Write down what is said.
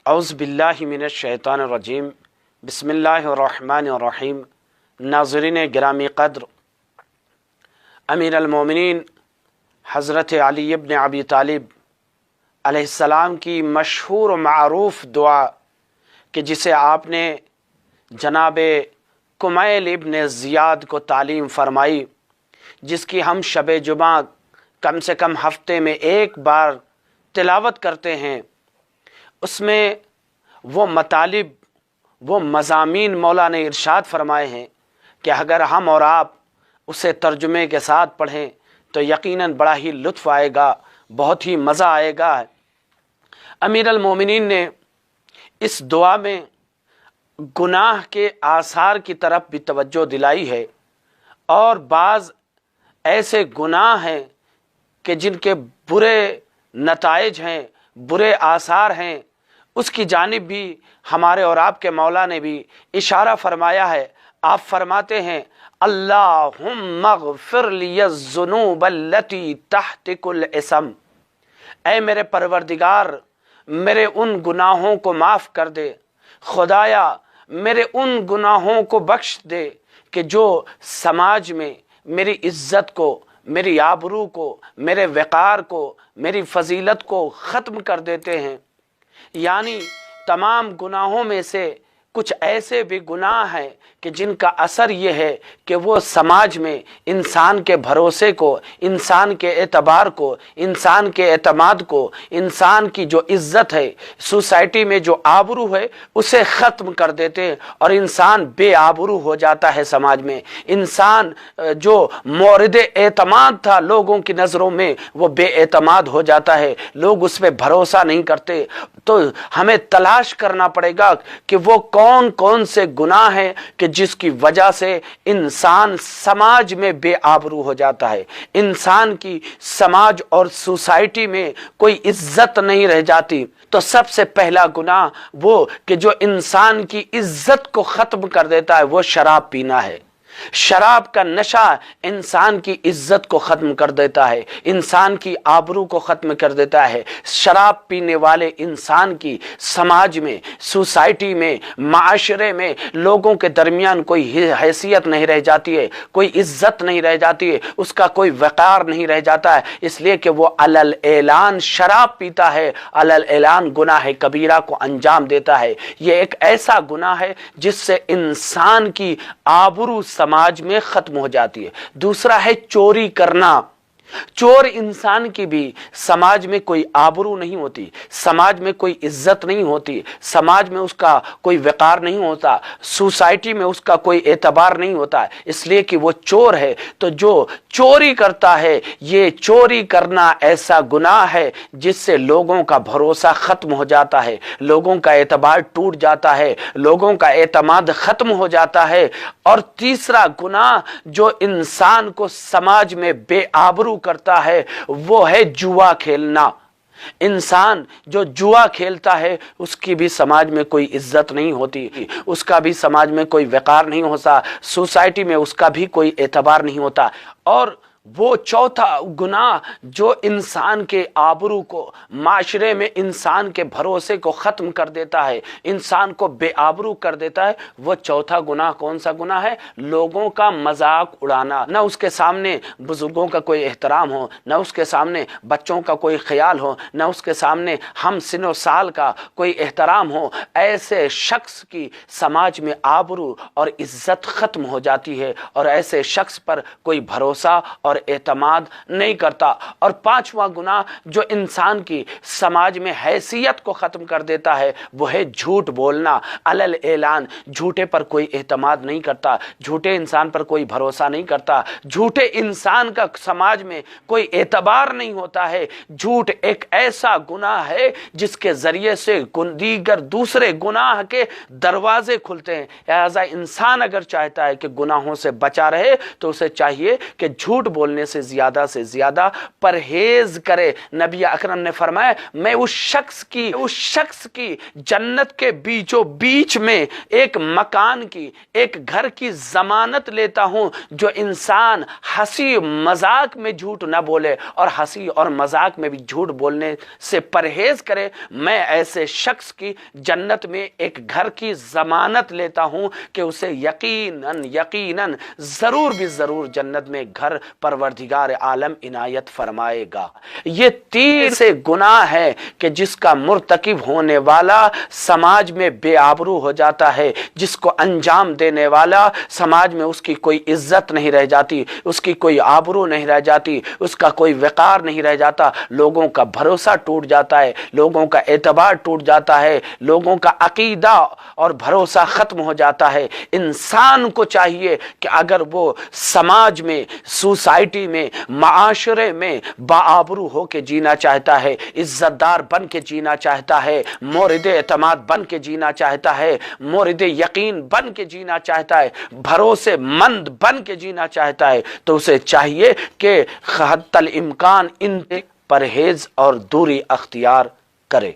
اعوذ باللہ من الشیطان الرجیم بسم اللہ الرحمن الرحیم۔ ناظرین گرامی قدر، امیر المومنین حضرت علی ابن ابی طالب علیہ السلام کی مشہور و معروف دعا کہ جسے آپ نے جناب کمیل ابن زیاد کو تعلیم فرمائی، جس کی ہم شب جمعہ کم سے کم ہفتے میں ایک بار تلاوت کرتے ہیں، اس میں وہ مطالب، وہ مضامین مولا نے ارشاد فرمائے ہیں کہ اگر ہم اور آپ اسے ترجمے کے ساتھ پڑھیں تو یقیناً بڑا ہی لطف آئے گا، بہت ہی مزہ آئے گا۔ امیر المومنین نے اس دعا میں گناہ کے آثار کی طرف بھی توجہ دلائی ہے، اور بعض ایسے گناہ ہیں کہ جن کے برے نتائج ہیں، برے آثار ہیں، اس کی جانب بھی ہمارے اور آپ کے مولا نے بھی اشارہ فرمایا ہے۔ آپ فرماتے ہیں اللہم اغفر لی الذنوب التی تحتک الاسم، اے میرے پروردگار میرے ان گناہوں کو معاف کر دے، خدایا میرے ان گناہوں کو بخش دے کہ جو سماج میں میری عزت کو، میری آبرو کو، میرے وقار کو، میری فضیلت کو ختم کر دیتے ہیں۔ یعنی تمام گناہوں میں سے کچھ ایسے بھی گناہ ہیں کہ جن کا اثر یہ ہے کہ وہ سماج میں انسان کے بھروسے کو، انسان کے اعتبار کو، انسان کے اعتماد کو، انسان کی جو عزت ہے، سوسائٹی میں جو آبرو ہے، اسے ختم کر دیتے ہیں، اور انسان بے آبرو ہو جاتا ہے سماج میں۔ انسان جو مورد اعتماد تھا لوگوں کی نظروں میں، وہ بے اعتماد ہو جاتا ہے، لوگ اس پہ بھروسہ نہیں کرتے۔ تو ہمیں تلاش کرنا پڑے گا کہ وہ کون کون سے گناہ ہیں کہ جس کی وجہ سے انسان سماج میں بے آبرو ہو جاتا ہے، انسان کی سماج اور سوسائٹی میں کوئی عزت نہیں رہ جاتی۔ تو سب سے پہلا گناہ وہ کہ جو انسان کی عزت کو ختم کر دیتا ہے، وہ شراب پینا ہے۔ شراب کا نشہ انسان کی عزت کو ختم کر دیتا ہے، انسان کی آبرو کو ختم کر دیتا ہے۔ شراب پینے والے انسان کی سماج میں، سوسائٹی میں، معاشرے میں لوگوں کے درمیان کوئی حیثیت نہیں رہ جاتی ہے، کوئی عزت نہیں رہ جاتی ہے، اس کا کوئی وقار نہیں رہ جاتا ہے، اس لیے کہ وہ علل اعلان شراب پیتا ہے، علل اعلان گناہ کبیرہ کو انجام دیتا ہے۔ یہ ایک ایسا گناہ ہے جس سے انسان کی آبرو سماج میں ختم ہو جاتی ہے۔ دوسرا ہے چوری کرنا۔ چور انسان کی بھی سماج میں کوئی آبرو نہیں ہوتی، سماج میں کوئی عزت نہیں ہوتی، سماج میں اس کا کوئی وقار نہیں ہوتا، سوسائٹی میں اس کا کوئی اعتبار نہیں ہوتا، اس لیے کہ وہ چور ہے۔ تو جو چوری کرتا ہے، یہ چوری کرنا ایسا گناہ ہے جس سے لوگوں کا بھروسہ ختم ہو جاتا ہے، لوگوں کا اعتبار ٹوٹ جاتا ہے، لوگوں کا اعتماد ختم ہو جاتا ہے۔ اور تیسرا گناہ جو انسان کو سماج میں بے آبرو کرتا ہے، وہ ہے جوا کھیلنا۔ انسان جو جوا کھیلتا ہے اس کی بھی سماج میں کوئی عزت نہیں ہوتی، اس کا بھی سماج میں کوئی وقار نہیں ہوتا، سوسائٹی میں اس کا بھی کوئی اعتبار نہیں ہوتا۔ اور وہ چوتھا گناہ جو انسان کے آبرو کو، معاشرے میں انسان کے بھروسے کو ختم کر دیتا ہے، انسان کو بے آبرو کر دیتا ہے، وہ چوتھا گناہ کون سا گناہ ہے؟ لوگوں کا مذاق اڑانا۔ نہ اس کے سامنے بزرگوں کا کوئی احترام ہو، نہ اس کے سامنے بچوں کا کوئی خیال ہو، نہ اس کے سامنے ہم سن و سال کا کوئی احترام ہو۔ ایسے شخص کی سماج میں آبرو اور عزت ختم ہو جاتی ہے، اور ایسے شخص پر کوئی بھروسہ اور اعتماد نہیں کرتا۔ اور پانچواں گناہ جو انسان کی سماج میں حیثیت کو ختم کر دیتا ہے، وہ ہے جھوٹ بولنا، علل اعلان۔ جھوٹے پر کوئی اعتماد نہیں کرتا، جھوٹے انسان پر کوئی بھروسہ نہیں کرتا، جھوٹے انسان کا سماج میں کوئی اعتبار نہیں ہوتا ہے۔ جھوٹ ایک ایسا گناہ ہے جس کے ذریعے سے دیگر دوسرے گناہ کے دروازے کھلتے ہیں۔ لہذا انسان اگر چاہتا ہے کہ گناہوں سے بچا رہے تو اسے چاہیے کہ جھوٹ بولے بولنے سے زیادہ پرہیز کرے۔ نبی اکرم نے فرمایا میں اس شخص کی جنت کے بیچوں بیچ میں ایک مکان کی، ایک گھر کی ضمانت لیتا ہوں جو انسان ہنسی مذاق میں جھوٹ نہ بولے اور ہنسی اور مذاق میں بھی جھوٹ بولنے سے پرہیز کرے۔ میں ایسے شخص کی جنت میں ایک گھر کی ضمانت لیتا ہوں کہ اسے یقیناً ضرور جنت میں گھر پروردگار عالم عنایت فرمائے گا۔ یہ 3 سے گناہ ہے کہ جس کا مرتکب ہونے والا سماج میں بے آبرو ہو جاتا ہے، جس کو انجام دینے والا سماج میں اس کی کوئی عزت نہیں رہ جاتی، اس کی کوئی آبرو نہیں رہ جاتی، اس کا کوئی وقار نہیں رہ جاتا، لوگوں کا بھروسہ ٹوٹ جاتا ہے، لوگوں کا اعتبار ٹوٹ جاتا ہے، لوگوں کا عقیدہ اور بھروسہ ختم ہو جاتا ہے۔ انسان کو چاہیے کہ اگر وہ سماج میں، سوسائٹی میں، معاشرے میں باآبرو ہو کے جینا چاہتا ہے، عزت دار بن کے جینا چاہتا ہے، مورد اعتماد بن کے جینا چاہتا ہے، مورد یقین بن کے جینا چاہتا ہے، بھروسے مند بن کے جینا چاہتا ہے، تو اسے چاہیے کہ حتی الامکان ان پرہیز اور دوری اختیار کرے۔